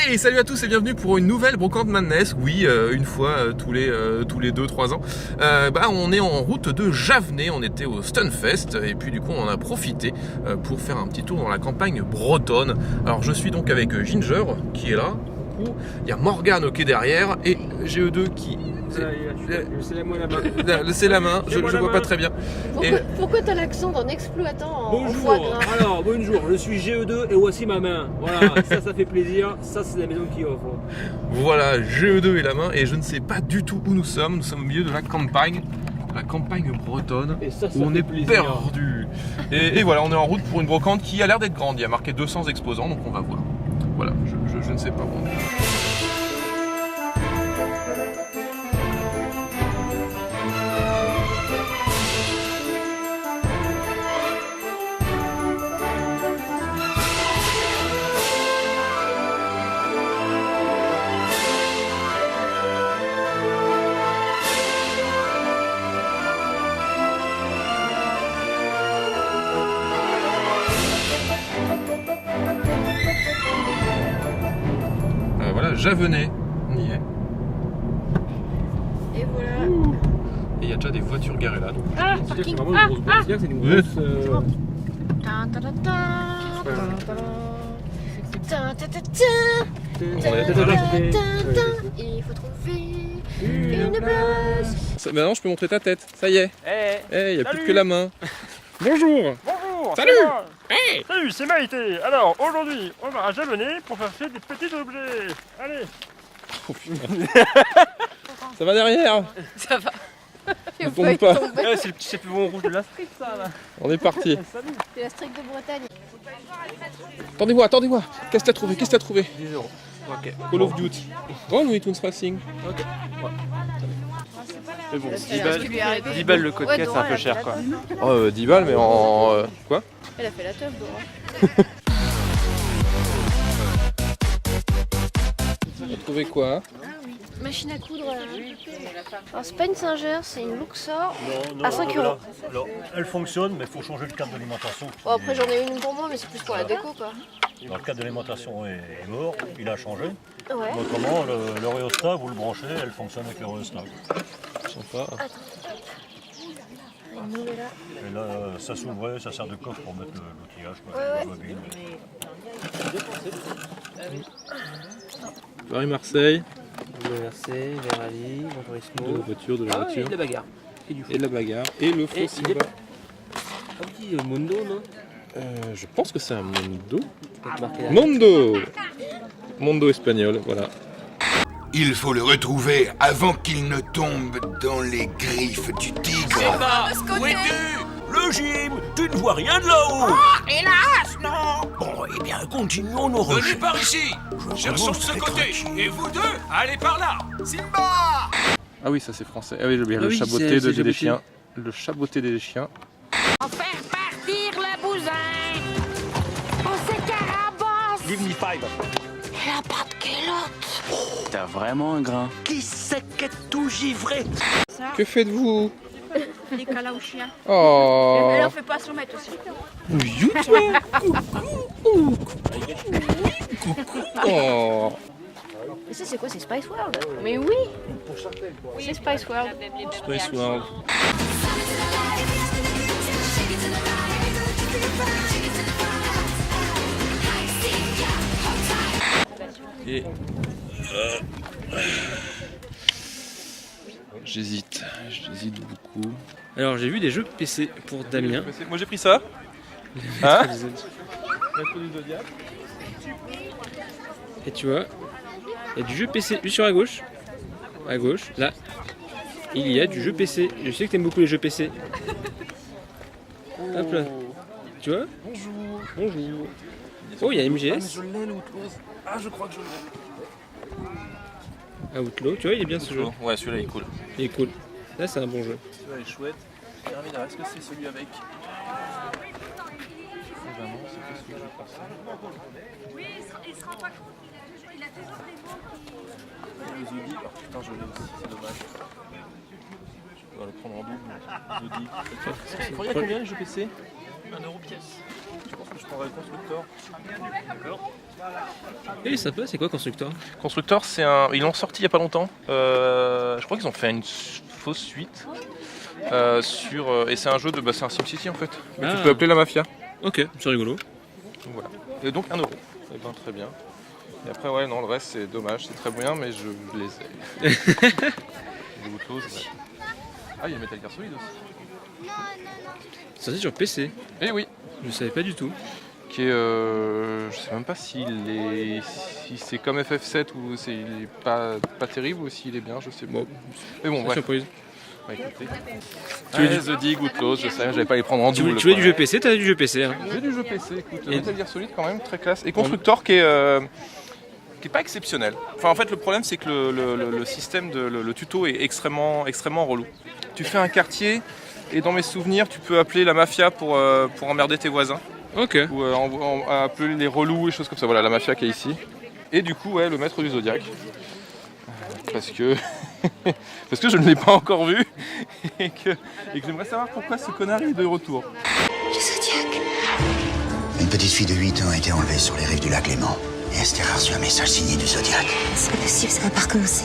Hey, salut à tous et bienvenue pour une nouvelle Brocante Madness. Oui, une fois tous les 2-3 ans. On est en route de Javenet, on était au Stunfest et puis du coup on en a profité pour faire un petit tour dans la campagne bretonne. Alors je suis donc avec Ginger qui est là. Il y a Morgane qui est derrière et GE2 qui... C'est la main, je vois pas très bien. Pourquoi t'as l'accent d'un exploitant en Bonjour, foie gras? alors bonjour, je suis GE2 et voici ma main. Voilà, ça fait plaisir, ça c'est la maison qui offre. Voilà, GE2 et la main et je ne sais pas du tout où nous sommes au milieu de la campagne bretonne, et ça où on fait est plaisir. perdu. Et voilà, on est en route pour une brocante qui a l'air d'être grande, il y a marqué 200 exposants donc on va voir. Voilà, je ne sais pas où on est. Voilà, Javenet, on y est. Et voilà. Et il y a déjà des voitures garées là. Donc... C'est vraiment une grosse boîte, c'est une grosse... Tan, ta, ta, ta, ta, ta, ta, ta, ta. Il faut trouver une place. Maintenant je peux montrer ta tête, ça y est. Il n'y a plus que la main. Bonjour. Bonjour. Salut. C'est moi. Salut, c'est Maïté. Alors aujourd'hui, on va à Javenet pour faire des petits objets. Allez. Oh putain. Ça va derrière. Ça va. Ne tombe pas. C'est le petit chaperon rouge de la street, ça là. On est parti. Salut. C'est la streak de Bretagne. Attendez-moi. Qu'est-ce que t'as trouvé 10 €. Ok. Call of Duty. Grand Louis Toons Racing. Ok. Mais bon, C'est ce qui lui est arrivé. 10 balles le code Ouais, caisse, c'est un Dora, peu elle a cher fait quoi. la teuf. Oh, 10 balles mais en... quoi? Elle a fait la teuf, Dora. On a trouvé quoi? Machine à coudre. Alors c'est pas une Singer, c'est une Luxor à 5 €. Alors, elle fonctionne, mais il faut changer le cadre d'alimentation. Bon, après j'en ai une pour moi, mais c'est plus pour la déco quoi. Alors, le cadre d'alimentation est mort, il a changé. Ouais. Notamment, le rhéostat, vous le branchez, elle fonctionne avec le rhéostat. Sympa. Une nouvelle là. Et là, ça s'ouvrait, ça sert de coffre pour mettre l'outillage. quoi, Ouais, la ouais. bobine. Paris-Marseille. Merci, Verali, De la Motorismo. voiture, de la Ah oui, voiture. et la bagarre. Et du feu. Et la bagarre. Et le faux Et Simba. il est- Ah oui, le Mondo, non? Je pense que c'est un Mondo. Peut-être marqué là. Mondo espagnol, voilà. Il faut le retrouver avant qu'il ne tombe dans les griffes du tigre. Où es-tu? Le gym, tu ne vois rien de là-haut. Hélas, non. Bon, eh bien, continuons nos Venez recherches. par ici. Cherchons de ce côté. Et vous deux, allez par là. Simba! Ah oui, ça c'est français. Ah oui, j'ai oublié Ah le oui, chaboté c'est des chaboté. chiens. Le chaboté des chiens. Faire partir la bousin. Oh, c'est carabosse. Give me 5. Elle a pas de culotte. T'as vraiment un grain. Qui c'est qu'est tout givré? Que faites-vous? Les câlins aux chiens. Oh. Elle en fait pas se remettre aussi. Oh. Et ça c'est quoi? C'est Spice World? Mais oui. C'est Spice World. Space World. Et j'hésite beaucoup. Alors j'ai vu des jeux PC pour Damien. Moi j'ai pris ça. Hein? Et tu vois, il y a du jeu PC juste sur la gauche. À gauche, là. Il y a du jeu PC. Je sais que t'aimes beaucoup les jeux PC. Hop là. Tu vois? Bonjour. Oh, il y a MGS. Je l'ai l'Outlaws. Ah, je crois que je l'ai. Outlaw, tu vois, il est bien ce jeu. Ouais, celui-là il est cool. Il est cool. Là, c'est un bon jeu. Celui-là est chouette. Terminal, est-ce que c'est celui avec? Vraiment, c'est pas celui que je pensais. Oui, il se rend pas compte. Il a toujours des mots qui... Le Zodi, oh putain, je l'ai aussi, c'est dommage. Je dois le prendre en double. Zodi. Ils reviennent combien les jeux PC? 1€ pièce. Je pense que je prendrais le constructeur. D'accord. Et il est sympa, c'est quoi Constructor? Constructor, c'est un. Ils l'ont sorti il n'y a pas longtemps. Je crois qu'ils ont fait une fausse suite. Et c'est un jeu de. C'est un SimCity en fait. Mais tu peux appeler la mafia. Ok, c'est rigolo. Donc voilà. Et donc 1€. Et ben très bien. Et après ouais non le reste c'est dommage, c'est très bien mais je les ai. Les Outlaws, ouais. Ah il y a Metal Gear Solid aussi. C'est sorti sur PC. Eh oui. Je savais pas du tout. Qui est je sais même pas si c'est comme FF7 ou il est pas terrible ou s'il est bien, je sais pas. Bon. Mais bon, bref. Surprise. Bah, écoutez. The Dig, Outlaws, je sais, j'allais pas les prendre en double. Tu veux du jeu PC, t'as du jeu PC. Hein. J'ai du jeu PC, écoute. Et- Metal Gear Solid quand même, très classe. Et Constructor qui est pas exceptionnel. Enfin en fait le problème c'est que le système le tuto est extrêmement relou. Tu fais un quartier et dans mes souvenirs tu peux appeler la mafia pour emmerder tes voisins. Ok. Ou appeler les relous et choses comme ça. Voilà la mafia qui est ici. Et du coup ouais le maître du Zodiac. Parce que je ne l'ai pas encore vu et que j'aimerais savoir pourquoi ce connard est de retour. Le Zodiac. Une petite fille de 8 ans a été enlevée sur les rives du lac Léman. Et Esther a reçu un message signé du Zodiac. C'est pas possible, ça va pas recommencer.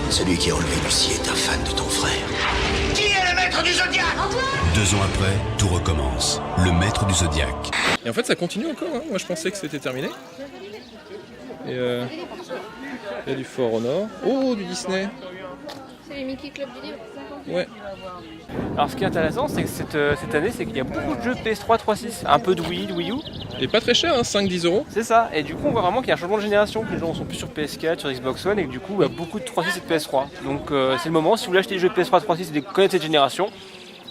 Celui qui a enlevé Lucie est un fan de ton frère. Qui est le maître du Zodiac? 2 ans après, tout recommence. Le maître du Zodiac. Et en fait ça continue encore, hein. Moi je pensais que c'était terminé. Et il y a du For Honor. Oh du Disney. C'est les Mickey Club du livre. Ouais. Alors ce qui est intéressant, c'est que cette année, c'est qu'il y a beaucoup de jeux PS3, 3.6, un peu de Wii, de Wii U. Et pas très cher, hein, 5-10 €. C'est ça, et du coup on voit vraiment qu'il y a un changement de génération, que les gens sont plus sur PS4, sur Xbox One, et que du coup il y a beaucoup de 3.6 et de PS3. Donc c'est le moment, si vous voulez acheter des jeux PS3, 3.6 et de connaître cette génération,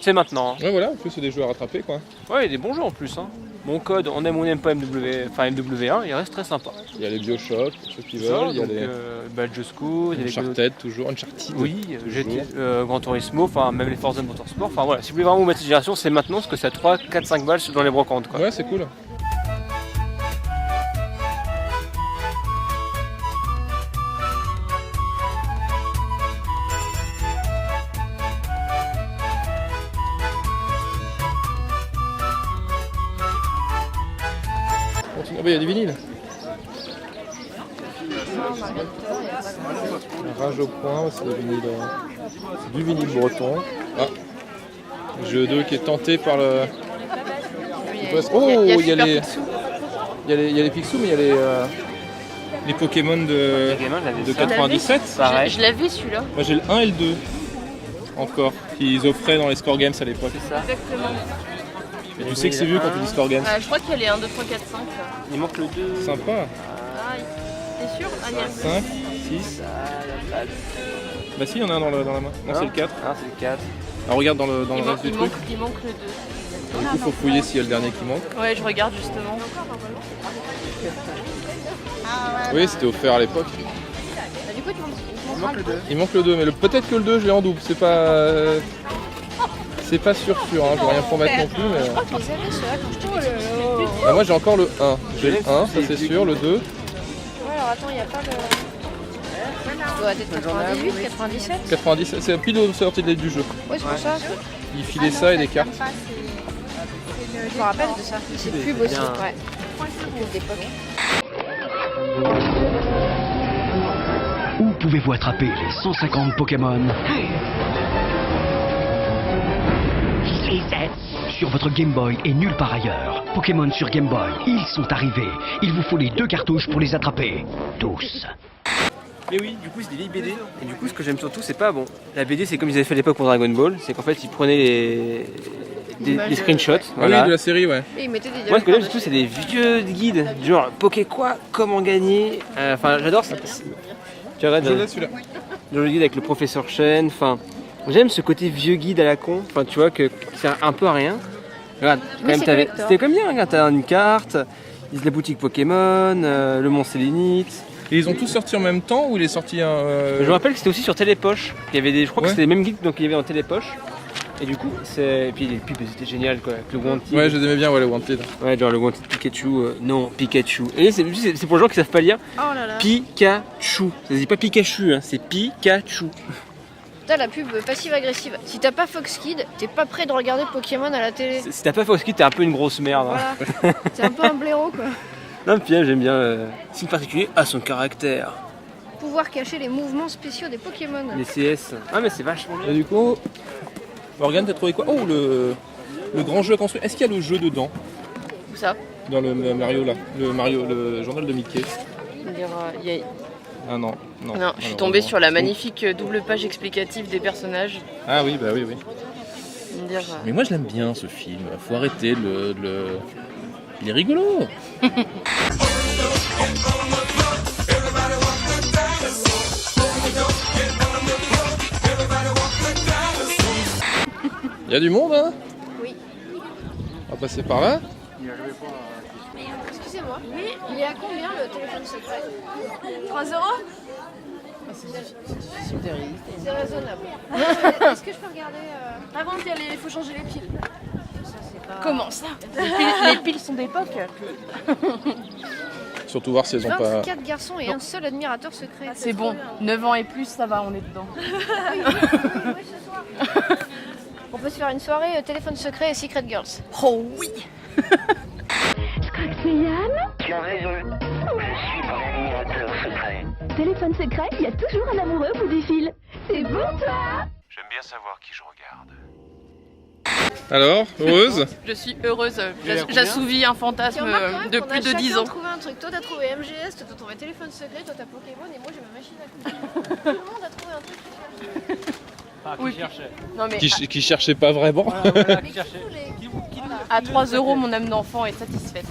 c'est maintenant. Ouais voilà, en plus c'est des jeux à rattraper quoi. Ouais, il y a des bons jeux en plus. Hein. Mon code, on aime ou on n'aime pas MW1, il reste très sympa. Il y a les Bioshock, pour ceux qui C'est ça, veulent, il y a donc, les Just Cause, il y a les Uncharted toujours, Uncharted. oui, toujours. GT, Gran Turismo, enfin même les Forza Motorsport. Enfin voilà, si vous voulez vraiment vous mettre cette génération, c'est maintenant, parce que c'est à 3, 4, 5 balles dans les brocantes. Quoi. Ouais c'est cool. Ah bah il y a du vinyle. Rage au point, c'est du vinyle breton. Ah. Jeu 2 qui est tenté par le. Oh, il y a les Picsou, mais il y a les Pokémon de 97. Pareil. Je l'avais celui-là. Moi j'ai le 1 et le 2 encore, qu'ils offraient dans les Score Games à l'époque. C'est ça. Exactement. Et tu sais que c'est vieux quand tu dis Score Games. Je crois qu'il y a les 1, 2, 3, 4, 5 là. Il manque le 2. Sympa. Ah, t'es sûr? Ah, il y a 5, 6. Bah si, il y en a un dans la main. Non, c'est le 4. Ah, c'est le 4. Alors regarde dans le reste du truc. Il manque le 2. Du coup, faut fouiller s'il y a le dernier qui manque. Ouais, je regarde justement. Oui, c'était offert à l'époque. Bah, du coup, tu manques le 2. Il manque le 2, mais peut-être que le 2, je l'ai en double. C'est pas sûr, hein. Je vais rien promettre non plus. Mais... Je crois qu'ils avaient ceux-là quand je te l'ai dit. Ah, moi j'ai encore le 1. J'ai le 1, ça c'est sûr, le 2. Ouais, alors attends, il n'y a pas le. Ça doit être 98, 97. 97, c'est pile au sortie du jeu. Ouais, c'est pour ça. Il filait ça et des cartes. Je me rappelle de ça. C'est pub aussi. Ouais. Pub d'époque. Où pouvez-vous attraper les 150 Pokémon? Sur votre Game Boy et nulle part ailleurs. Pokémon sur Game Boy, ils sont arrivés. Il vous faut les 2 cartouches pour les attraper. Tous. Mais oui, du coup c'est des vieilles BD. Et du coup ce que j'aime surtout c'est pas bon. La BD c'est comme ils avaient fait à l'époque pour Dragon Ball, c'est qu'en fait ils prenaient des screenshots. Voilà. Oui, de la série, ouais. Et ils mettaient des Moi ce que j'aime surtout c'est des vieux guides, du genre Poké quoi, comment gagner. Enfin j'adore ça. Tu regardes Je l'ai celui-là. le guide avec le professeur Chen, enfin j'aime ce côté vieux guide à la con, enfin tu vois que qui sert un peu à rien. Regarde, quand Mais même c'est t'avais, collector. c'était comme bien, regarde, t'as une carte, la boutique Pokémon, le Mont Sélénite. Et ils ont tous sorti en même temps ou il est sorti un. Je me rappelle que c'était aussi sur Télépoche. Il y avait des, je crois que Ouais. c'était les mêmes guides donc il y avait en Télépoche. Et du coup, et puis les pubs c'était génial quoi, avec le Wanted. Ouais, je les aimais bien, ouais, le Wanted. Ouais, genre le Wanted Pikachu, non, Pikachu. Et c'est pour les gens qui savent pas lire. Oh là là. Pikachu. Ça se dit pas Pikachu, hein, c'est Pikachu. t'as la pub passive-agressive. Si t'as pas Fox Kids, t'es pas prêt de regarder Pokémon à la télé. Si t'as pas Fox Kids, t'es un peu une grosse merde. Hein. Voilà. T'es un peu un blaireau quoi. Non, puis j'aime bien. Signe particulier à son caractère. Pouvoir cacher les mouvements spéciaux des Pokémon. Les CS. Ah, mais c'est vachement bien. Et du coup, Morgane, t'as trouvé quoi? Oh, le grand jeu à construire. Est-ce qu'il y a le jeu dedans? Où ça? Dans le Mario là. Le journal de Mickey. Ah non. Non, je suis tombée sur la magnifique double page explicative des personnages. Ah oui, bah oui. Mais moi je l'aime bien ce film. Faut arrêter Il est rigolo. Il y a du monde, hein? Oui. On va passer par là. Excusez-moi. Oui. Il est à combien le téléphone secret? 3 €? C'est raisonnable. Est-ce que je peux regarder Par contre, il faut changer les piles. Ça, c'est pas... Comment ça? Les piles sont d'époque. Surtout voir si elles ont pas... 24 garçons et un seul admirateur secret. C'est bon, 9 ans et plus, ça va, on est dedans. Oui, ce soir. On peut se faire une soirée téléphone secret et Secret Girls. Oh oui! Scott, c'est Yann. Tu as raison. Je suis ton admirateur secret. Téléphone secret, il y a toujours un amoureux au bout du fil. C'est bon, toi? J'aime bien savoir qui je regarde. Alors, heureuse? Je suis heureuse, j'assouvis un fantasme de plus de 10 ans. On a trouvé un truc. Toi, t'as trouvé MGS, toi, t'as trouvé téléphone secret, toi, t'as Pokémon et moi, j'ai ma machine à coudre. Tout le monde a trouvé un truc. Qui cherchait. Non, mais Qui cherchait pas vraiment. à 3 € mon âme d'enfant est satisfaite.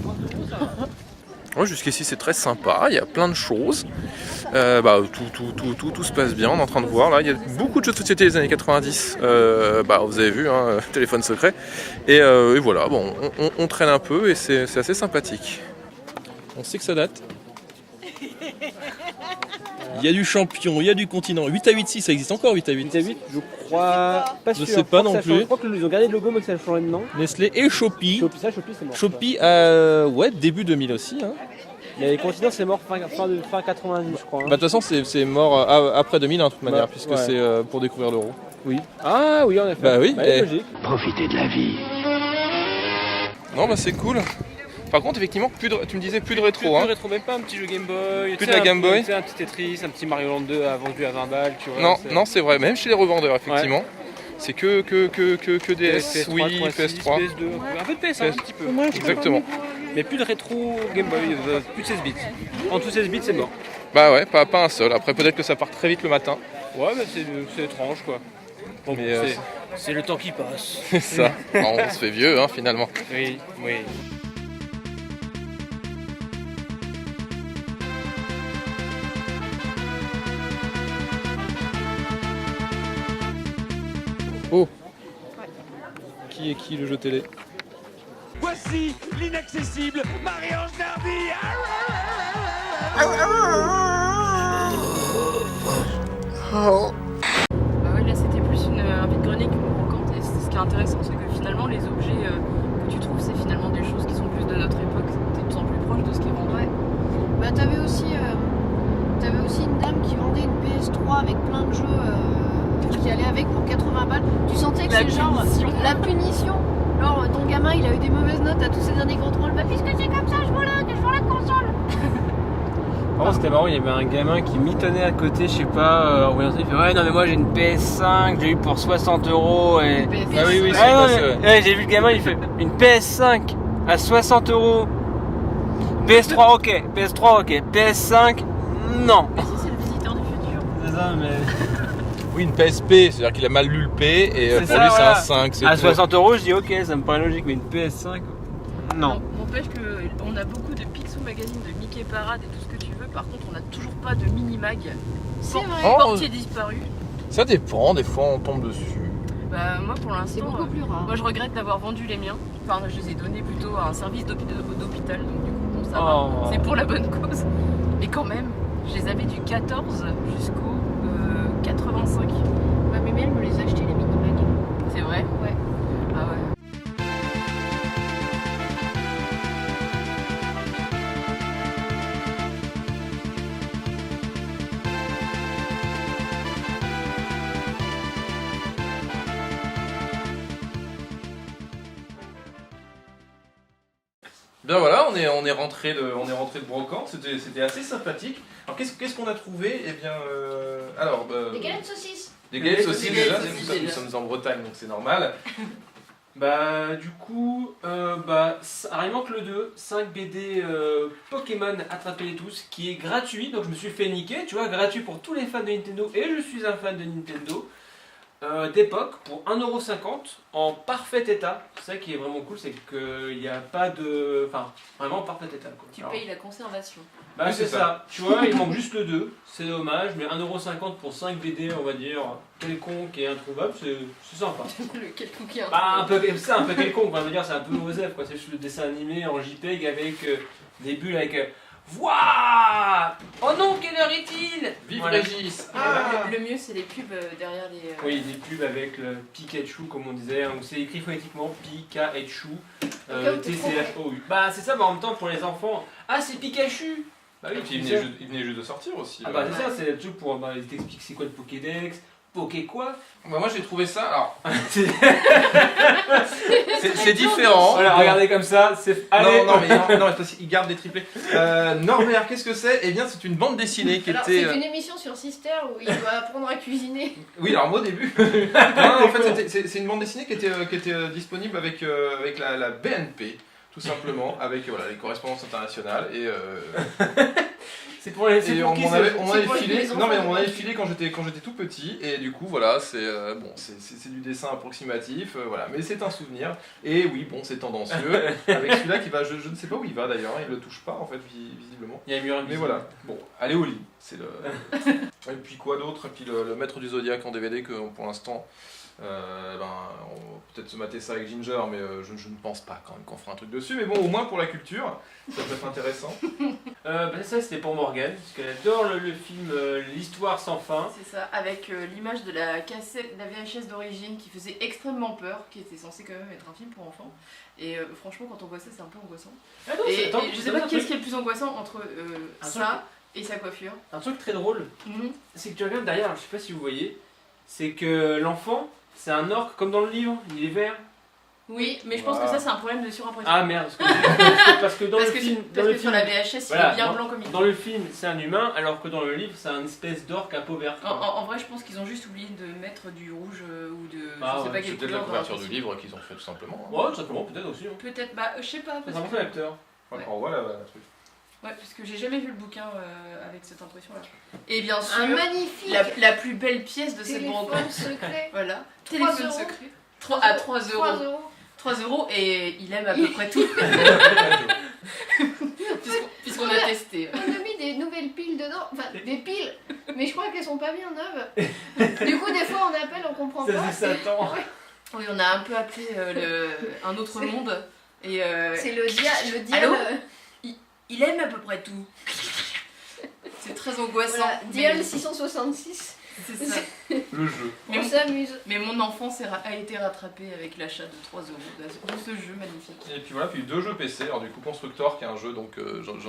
Ouais, jusqu'ici c'est très sympa, il y a plein de choses. Tout se passe bien, on est en train de voir là, il y a beaucoup de jeux de société des années 90, vous avez vu, hein, téléphone secret. Et voilà, bon, on traîne un peu et c'est assez sympathique. On sait que ça date. Il y a du champion, il y a du continent. 8 à 8-6, ça existe encore 8 à 8? 8 à 8, je crois pas sûr. Je sais pas non plus. Je crois qu'ils ont gardé le logo mais que ça a changé de nom. Nestlé et Shopee. Shopee c'est mort. Shopee, début 2000 aussi. Hein. Mais les continents c'est mort fin 90 je crois. De toute façon c'est mort après 2000 de toute manière, puisque c'est pour découvrir l'euro. Oui. Ah oui en effet. Bah oui. Logique. Profitez de la vie. Non c'est cool. Par contre, effectivement, tu me disais plus de rétro. Plus de rétro, même pas un petit jeu Game Boy. Plus de la Game Boy. Un petit Tetris, un petit Mario Land 2 vendu à 20 balles. Tu vois, non, c'est vrai, même chez les revendeurs, effectivement. Ouais. C'est que DS, PS3, Wii, PS3. PS2, un peu de PS, un petit peu. Exactement. Mais plus de rétro Game Boy, plus de 16 bits. En tout 16 bits, c'est mort. Bah ouais, pas un seul. Après, peut-être que ça part très vite le matin. Ouais, mais c'est étrange, quoi. Bon, mais c'est le temps qui passe. C'est ça. On se fait vieux, hein, finalement. Oui. Oh. Qui est qui le jeu télé? Voici l'inaccessible Marie-Ange Nardi. Ouais, là c'était plus un vide-grenier qu'une brocante. Et ce qui est intéressant, c'est que finalement les objets que tu trouves, c'est finalement des choses qui sont plus de notre époque. T'es de plus en plus proche de ce qui est vendu. Ouais. Bah t'avais aussi une dame qui vendait une PS3 avec plein de jeux qui allaient avec pour 80 balles. Tu sentais que c'est genre la punition. Genre ton gamin il a eu des mauvaises notes à tous ses derniers contrôles. Bah puisque c'est comme ça, je vends la console. Par contre c'était marrant, il y avait un gamin qui mitonnait à côté, je sais pas, il fait ouais non mais moi j'ai une PS5, j'ai eu pour 60 € et... Ah oui, c'est j'ai vu le gamin, il fait une PS5 à 60 €. PS3 ok, PS5 non. Mais c'est le visiteur du futur. C'est ça mais... Oui, une PSP, c'est-à-dire qu'il a mal lu le P et pour lui c'est un 5. À 60 € je dis ok, ça me paraît logique, mais une PS5 non. N'empêche qu'on a beaucoup de Picsou Magazine, de Mickey Parade et tout ce que tu veux. Par contre, on n'a toujours pas de mini-mag. C'est vrai. Portier disparu. Ça dépend, des fois on tombe dessus. Bah moi pour l'instant, c'est beaucoup plus rare. Moi je regrette d'avoir vendu les miens. Enfin je les ai donnés plutôt à un service d'hôpital, donc du coup bon, ça va. C'est pour la bonne cause. Mais quand même, je les avais du 14 jusqu'au 85. Ma mémé elle me les a achetés les mini-mag. C'est vrai? Ouais. Ah ouais. Bien voilà, on est rentré de brocante, c'était assez sympathique. Alors qu'est-ce qu'on a trouvé? Eh bien, Des galettes saucisses. Des galettes saucisses déjà, déjà. nous sommes en Bretagne donc c'est normal. Bah du coup, il manque le 2, 5 BD Pokémon Attrapez-les tous, qui est gratuit, donc je me suis fait niquer, tu vois, gratuit pour tous les fans de Nintendo, et je suis un fan de Nintendo, d'époque, pour 1,50€ en parfait état. C'est ça qui est vraiment cool, c'est qu'il n'y a pas de... Enfin, vraiment en parfait état, quoi. Tu Alors, payes la conservation. bah Oui, c'est c'est ça, tu vois, il manque juste le 2, c'est dommage, mais 1,50€ pour 5 BD, on va dire, quelconque et introuvable, c'est sympa. Le quelconque qui est Bah, un peu quelconque, on va dire, c'est un peu OSF, quoi. C'est juste le dessin animé en JPEG avec des bulles avec. Wouah! Oh non, quelle heure est-il? Vive Voilà. Régis! Le mieux, c'est les pubs derrière les. Oui, des pubs avec le Pikachu, comme on disait, hein, où c'est écrit phonétiquement Pikachu, TCHOU. Bah, c'est ça, mais en même temps, pour les enfants, ah, c'est Pikachu! Bah oui, Et puis c'est ça. il venait juste de sortir aussi. Ah, bah, c'est ça, c'est le truc pour. Bah, ils t'expliquent c'est quoi le Pokédex, Poké quoi? Bah, moi j'ai trouvé ça, alors. c'est différent. Voilà, Bon. regardez comme ça, c'est. Allez! Non, mais c'est parce qu'il garde des triplés. Norbert, qu'est-ce que c'est? Eh bien, c'est une bande dessinée qui Alors, était. c'est une émission sur Sister où il doit apprendre à cuisiner. Oui, alors moi au début. Non, en fait, c'est une bande dessinée qui était disponible avec la BNP, tout simplement, avec voilà, les correspondances internationales. Et C'est pour les. on m'en avait filé. les Non, mais enfants, on m'en avait filé quand j'étais tout petit. Et du coup, voilà, c'est du dessin approximatif, voilà. Mais c'est un souvenir. Et oui, bon, c'est tendancieux. Avec celui-là qui va, je ne sais pas où il va d'ailleurs. Il le touche pas en fait, visiblement. Il y a un mur Mais voilà, bon, allez au lit, c'est le... Et puis quoi d'autre? Et puis le Maître du Zodiaque en DVD que pour l'instant, on va peut-être se mater ça avec Ginger, mais je ne pense pas quand même qu'on fera un truc dessus. Mais bon, au moins pour la culture, ça peut être intéressant. Ça c'était pour Morgane, parce qu'elle adore le film L'Histoire sans fin. C'est ça, avec l'image de la cassette, la VHS d'origine qui faisait extrêmement peur, qui était censé quand même être un film pour enfants. Et franchement, quand on voit ça, c'est un peu angoissant. Ah non, Et attends, je sais pas qu'est-ce qui est le plus angoissant entre ça et sa coiffure. Un truc très drôle, c'est que tu regardes derrière, je sais pas si vous voyez, c'est que l'enfant, c'est un orque comme dans le livre, il est vert. Oui, mais je pense que ça c'est un problème de surimpression. Ah merde, parce que dans le film, sur la VHS, il est bien blanc comme il dans le film, c'est un humain, alors que dans le livre, c'est un espèce d'orque à peau verte. En vrai, je pense qu'ils ont juste oublié de mettre du rouge ou de. Ah, je sais pas C'est quelle peut-être la couleur. couverture du livre qu'ils ont fait tout simplement. Ouais, tout simplement, peut-être aussi. Peut-être, bah, je sais pas. C'est Parce un que... l'acteur. Ouais, on voit la truc. Ouais, parce que j'ai jamais vu le bouquin avec cette impression-là. Et bien sûr, Un magnifique la plus belle pièce de cette téléphone brocante. secret. Voilà, 3 téléphone euros. secret. 3 euros. 3 euros. 3 euros et il aime à peu près tout. Puisqu'on a testé. On a mis des nouvelles piles dedans, enfin des piles, mais je crois qu'elles sont pas bien neuves. Du coup, des fois on appelle, on comprend pas. Ça fait Satan. Oui, on a un peu appelé un autre monde. Et C'est le diable. Allô il aime à peu près tout. C'est très angoissant. Voilà, Dial 666. C'est ça. Le jeu. Mais On s'amuse. Mais mon enfance a été rattrapée avec l'achat de 3 euros de ce jeu magnifique. Et puis voilà, puis 2 jeux PC. Alors du coup, Constructor qui est un jeu, donc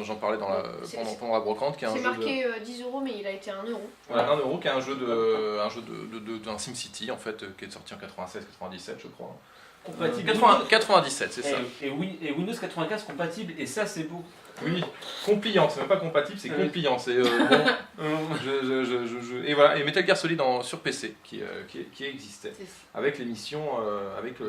j'en parlais pendant la brocante, qui est un C'est jeu marqué 10 euros, mais il a été 1 euro. Voilà, 1 euro, qui est un jeu d'un SimCity en fait, qui est sorti en 96-97 je crois. Compatible. 97, c'est ça. Et Windows 95 compatible, et ça c'est beau. Oui, compliant, c'est même pas compatible, c'est compliant. C'est bon. Et voilà, et Metal Gear Solid sur PC qui existait avec l'émission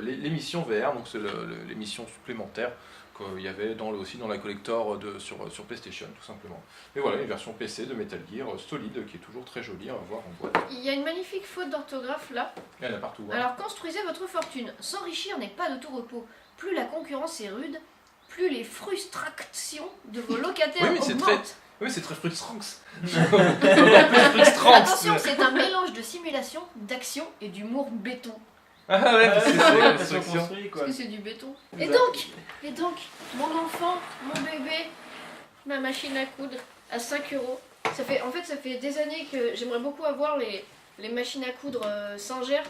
l'émission VR, donc c'est l'émission supplémentaire qu'il y avait aussi dans la collector sur PlayStation tout simplement. Et voilà, une version PC de Metal Gear Solid qui est toujours très jolie à voir en boîte. Il y a une magnifique faute d'orthographe là. Il y en a partout. Hein. Alors construisez votre fortune. S'enrichir n'est pas de tout repos. Plus la concurrence est rude, plus les frustrations de vos locataires augmentent. Oui, c'est très frustrant. Attention, c'est un mélange de simulation, d'action et d'humour béton. Ah ouais, c'est construit Parce que c'est du béton. Et donc, mon enfant, mon bébé, ma machine à coudre à 5 euros. Ça fait des années que j'aimerais beaucoup avoir les machines à coudre Singer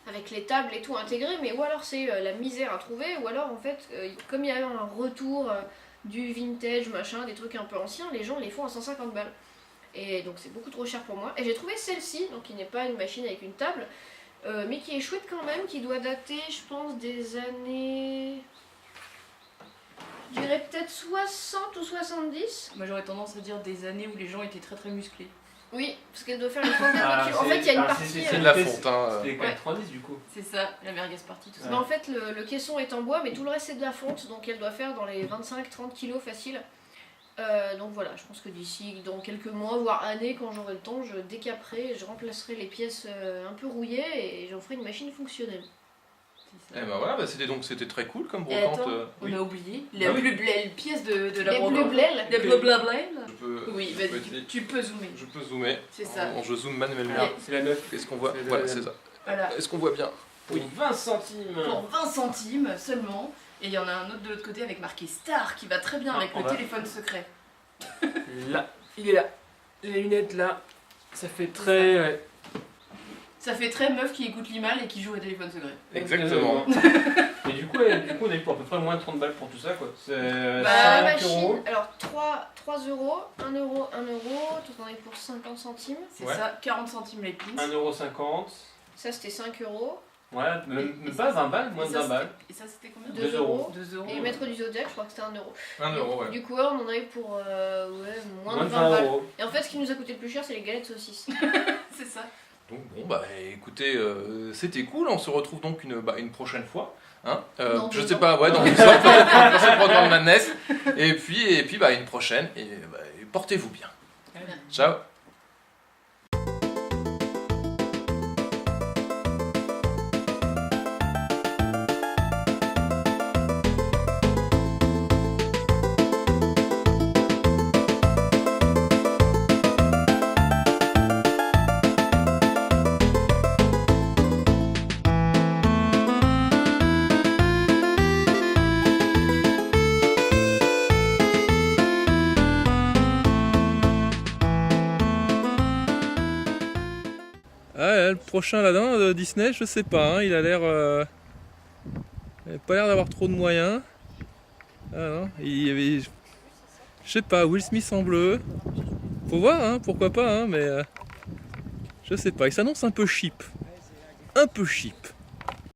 avec les tables et tout intégrées, mais ou alors c'est la misère à trouver, ou alors en fait, comme il y a eu un retour du vintage, machin, des trucs un peu anciens, les gens les font à 150 balles. Et donc c'est beaucoup trop cher pour moi. Et j'ai trouvé celle-ci, donc qui n'est pas une machine avec une table, mais qui est chouette quand même, qui doit dater, je pense, des années Je dirais peut-être 60 ou 70. Moi j'aurais tendance à dire des années où les gens étaient très très musclés. Oui, parce qu'elle doit faire les fonds de la voiture. En fait, il y a une partie... C'est de la fonte. C'était 90 du coup. C'est ça, la merguez partie, tout ça. Mais en fait, le caisson est en bois, mais tout le reste c'est de la fonte, donc elle doit faire dans les 25-30 kilos facile. Donc voilà, je pense que d'ici, dans quelques mois, voire années, quand j'aurai le temps, je décaperai, je remplacerai les pièces un peu rouillées et j'en ferai une machine fonctionnelle. Et ben voilà, c'était très cool comme Et brocante. attends, on a oublié les pièces de la Les brocante. bleu-blel. Les bleu-bleu-blel. Je peux, Oui, je peux vas-y, essayer. tu peux zoomer. Je peux zoomer. C'est ça. Je zoome manuellement. Alors, c'est la 9. Est-ce qu'on voit? C'est Voilà, la- c'est ça. Voilà. Est-ce qu'on voit bien? Oui, 20 centimes. Pour 20 centimes seulement. Et il y en a un autre de l'autre côté avec marqué Star qui va très bien avec on le va- téléphone secret. Là, il est là. Les lunettes là, ça fait très. Ouais. Ça fait très meuf qui écoute l'IMAL et qui joue au téléphone secret. Exactement. Et du coup, on a eu pour à peu près moins de 30 balles pour tout ça quoi. C'est La 5 machine, euros. alors 3 euros, 1 euro, 1 euro, tout en est pour 50 centimes. C'est Ouais. ça, 40 centimes les pins. 1,50€. Ça c'était 5 euros. Ouais, même pas 20 balles, moins de 20 balles. Et ça c'était combien 2 2 euros. 2 euros. Et maître du Zodiac, je crois que c'était 1 euro. 1 euro, ouais. Du coup, on en a eu pour moins de 20 20 balles. euros. Et en fait, ce qui nous a coûté le plus cher, c'est les galettes saucisses. C'est ça. Donc bon bah écoutez, c'était cool, on se retrouve donc une prochaine fois. Hein Dans je 2 sais ans. pas, ouais, dans 2 ans, peut-être pour le prochain programme Madness. Et puis une prochaine, et portez-vous bien. Ciao. Ah, le prochain Aladdin de Disney, je sais pas, hein, il a l'air. Il a pas l'air d'avoir trop de moyens. Ah non, il y avait. Je sais pas, Will Smith en bleu. Faut voir, hein, pourquoi pas, hein, mais. Je sais pas, il s'annonce un peu cheap. Un peu cheap.